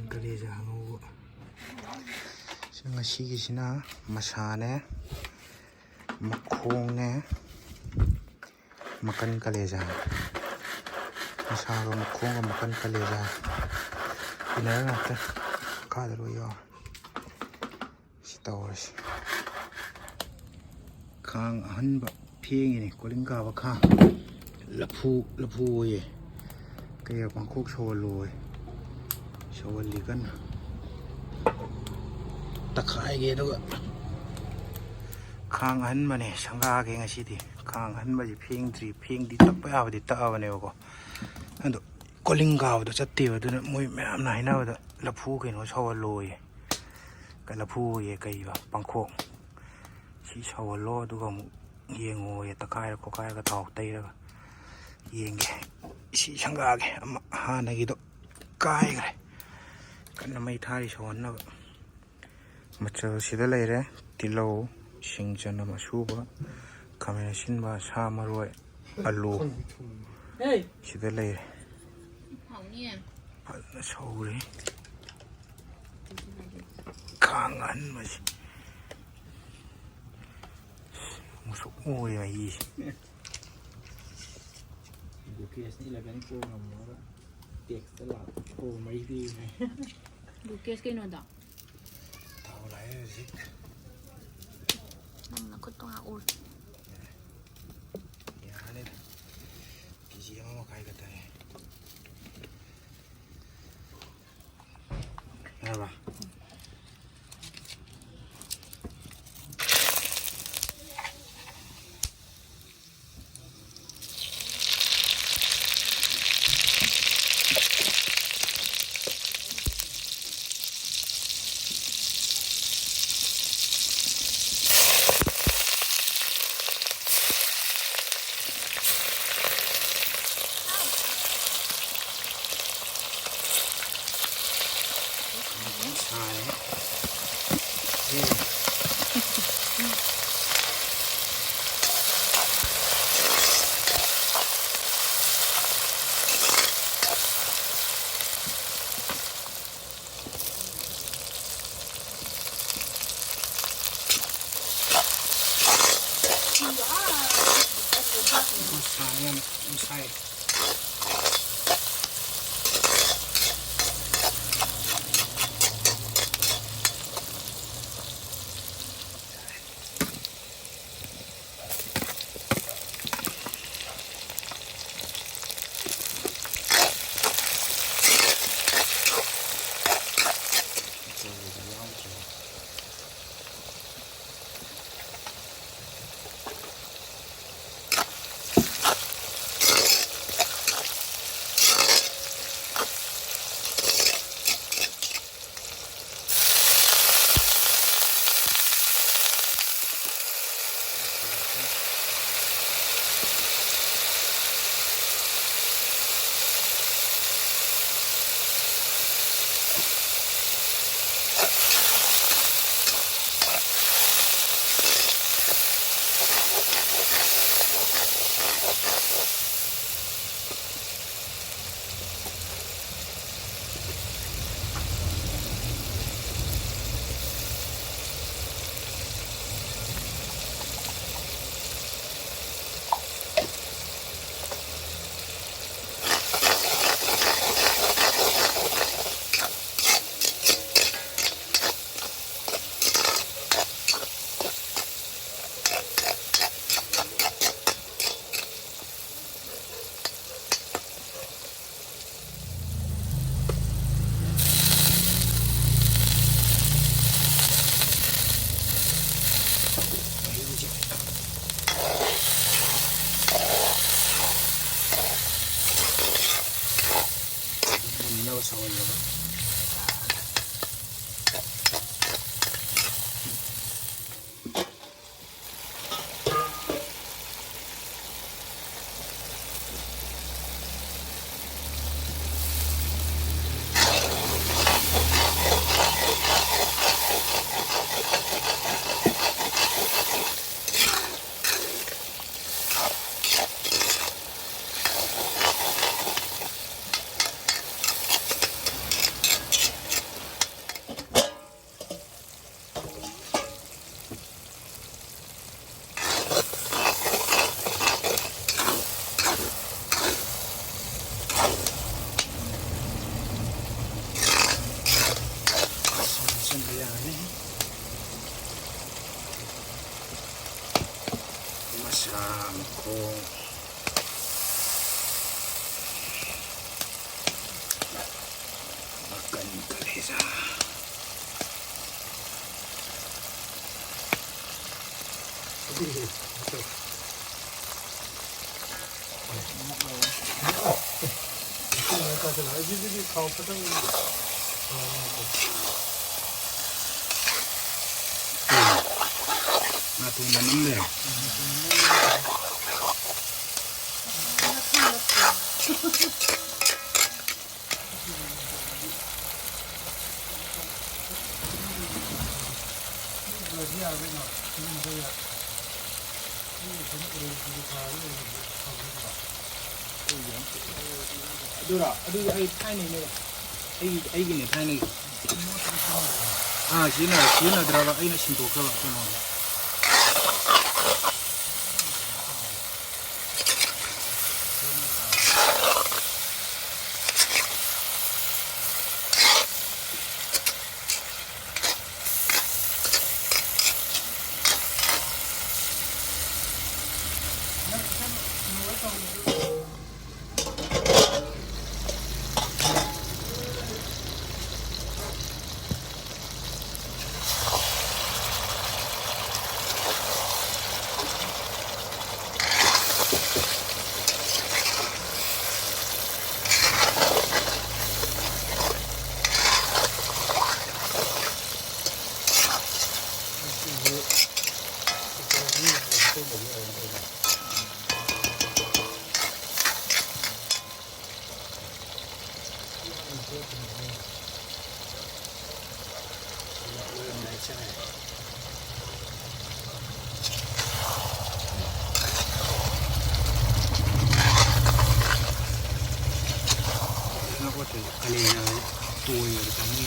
ꯀꯂꯦꯖꯥ ꯉꯧꯕ ꯉꯁꯤꯒꯤꯁꯤꯅ ꯃꯁꯥꯅꯦ ꯃꯈꯣꯡꯅꯦ ꯃꯀꯟ ꯀꯂꯦꯖꯥ ꯃꯁꯥꯒ ꯃꯈꯣꯡꯒ ꯃꯀꯟ ꯀꯂꯦꯖꯥ ꯏꯟꯅꯔ ꯉꯥꯛꯇ ꯃꯈꯥꯗ ꯂꯣꯏ ꯌꯥꯎꯔꯦ ꯁꯤ ꯇꯧꯔꯁꯤ ꯈꯥꯡ ꯑꯍꯟꯕ ꯐꯦꯡꯉꯤꯅꯤ ꯀꯣꯂꯤꯡ ꯀꯥꯕ ꯈꯥꯡ ꯂꯐꯨ ꯑꯣꯏꯌꯦ ꯀꯩ ꯄꯥꯡꯈꯣꯛ ꯁꯧꯍꯜꯂꯣꯏ ꯁꯧꯍꯜꯂꯤ ꯀꯟꯅ ꯇꯛꯈꯥꯏꯒꯦ ꯑꯗꯨꯒ ꯈꯥꯡ ꯑꯍꯟꯕꯅꯦ ꯁꯪꯒꯥꯒꯦ ꯉꯁꯤꯗꯤ ꯈꯥꯡ ꯑꯍꯟꯕꯁꯤ ꯐꯦꯡꯗꯤ ꯇꯛꯄ ꯌꯥꯕꯗꯤ ꯇꯛꯑꯕꯅꯦꯕꯀꯣ ꯑꯗꯣ ꯀꯣꯂꯤꯡ ꯀꯥꯕꯗꯣ ꯆꯠꯇꯦꯕ ꯑꯗꯨꯅ ꯃꯣꯏ ꯃꯌꯥꯝꯅ ꯍꯥꯏꯅꯕꯗ ꯂꯐꯨ ꯀꯩꯅꯣ ꯁꯧꯍꯜꯂꯣꯌꯦ ꯂꯐꯨ ꯑꯣꯏꯌꯦ ꯀꯩꯕ ꯄꯥꯡꯈꯣꯛ ꯁꯤ ꯁꯧꯍꯜꯂꯣ ꯑꯗꯨꯒ ꯑꯃꯨꯛ ꯌꯦꯡꯉꯣꯌꯦ ꯇꯛꯈꯥꯏꯔ ꯈꯣꯠꯈꯥꯏꯔꯒ ꯊꯥꯎ ꯇꯩꯔꯒ ꯌꯦꯡꯒꯦ ꯁꯤ ꯁꯪꯒꯥꯒꯦ ꯑꯃ ꯍꯥꯟꯅꯒꯤꯗꯣ ꯀꯥꯏꯈ꯭ꯔꯦ ꯀꯟꯅ ꯃꯩ ꯊꯥꯔꯤ ꯁꯧꯍꯟꯅꯕ ꯃꯆꯜꯁꯤꯗ ꯂꯩꯔꯦ ꯇꯤꯜꯍꯧ ꯁꯤꯡ ꯆꯅꯝ ꯑꯁꯨꯕ ꯈꯥꯃꯦꯟ ꯑꯁꯤꯟꯕ ꯁꯥ ꯃꯔꯣꯏ ꯑꯂꯨ ꯁꯤꯗ ꯂꯩꯔꯦ ꯐꯖꯅ ꯁꯧꯔꯦ ꯈꯥꯡ ꯑꯍꯟꯕꯁꯤ ꯃꯨꯁꯨꯛ ꯃꯨꯔꯦ ꯃꯍꯤꯁꯤ ꯂꯨꯀꯦꯁꯅ 11 ꯄ꯭ꯔꯣ ꯉꯝꯃꯒ ꯇꯦꯛꯁꯇ ꯂꯥꯛꯄ ꯄ꯭ꯔꯣ 3 ꯄꯤꯕꯅꯦ ꯂꯨꯀꯦꯁ ꯀꯩꯅꯣꯗꯣ ꯊꯥꯎ ꯂꯥꯛꯑꯦ ꯍꯧꯖꯤꯛ ꯅꯪ ꯅꯈꯨꯠꯇꯣ ꯉꯥꯛ ꯎꯔꯦ ꯌꯥꯔꯅꯤꯗ ꯀꯦꯖꯤ 1.5 ꯈꯛꯇꯅꯦ ꯌꯥꯔꯕ sai ชามโค้งmakan kalesa. Natuna namle. Dura, aduh ay tiny ni, ay gini tiny. Sina drama ay na sinto ka ba kung ano? Kalina tuloy na kami.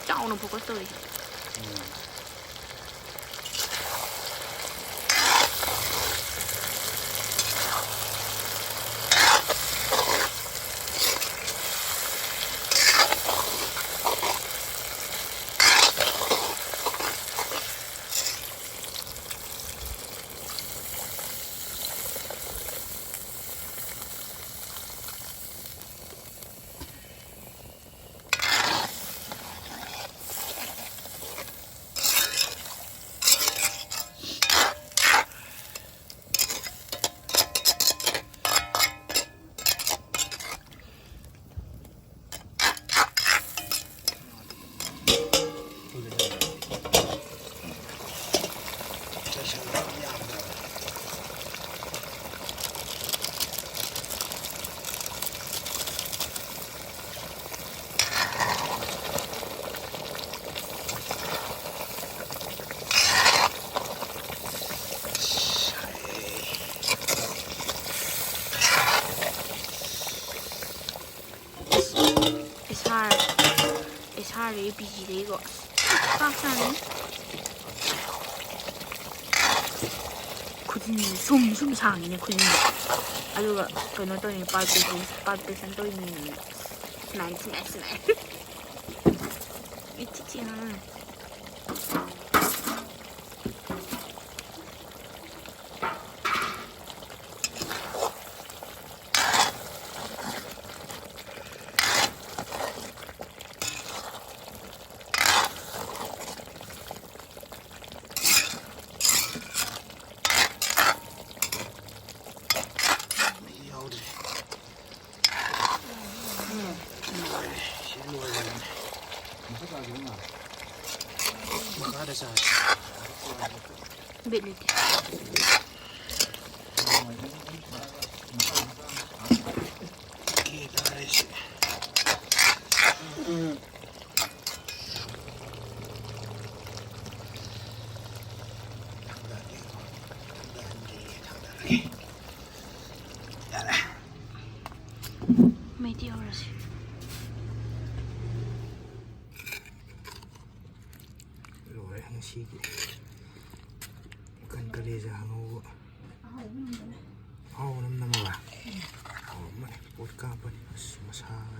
Cháu nó có tươi. 비지레이고 빡사네 굳은 숨 상이네 굳은데 아주가 그너 또니 빠르듯이 또니 스마일 미치지야 Makada sa Bilit kita guys. Media oras Rồi ăn xí cần cái gì ra ngô hao năm năm mà hao mà bột cá bột mà sao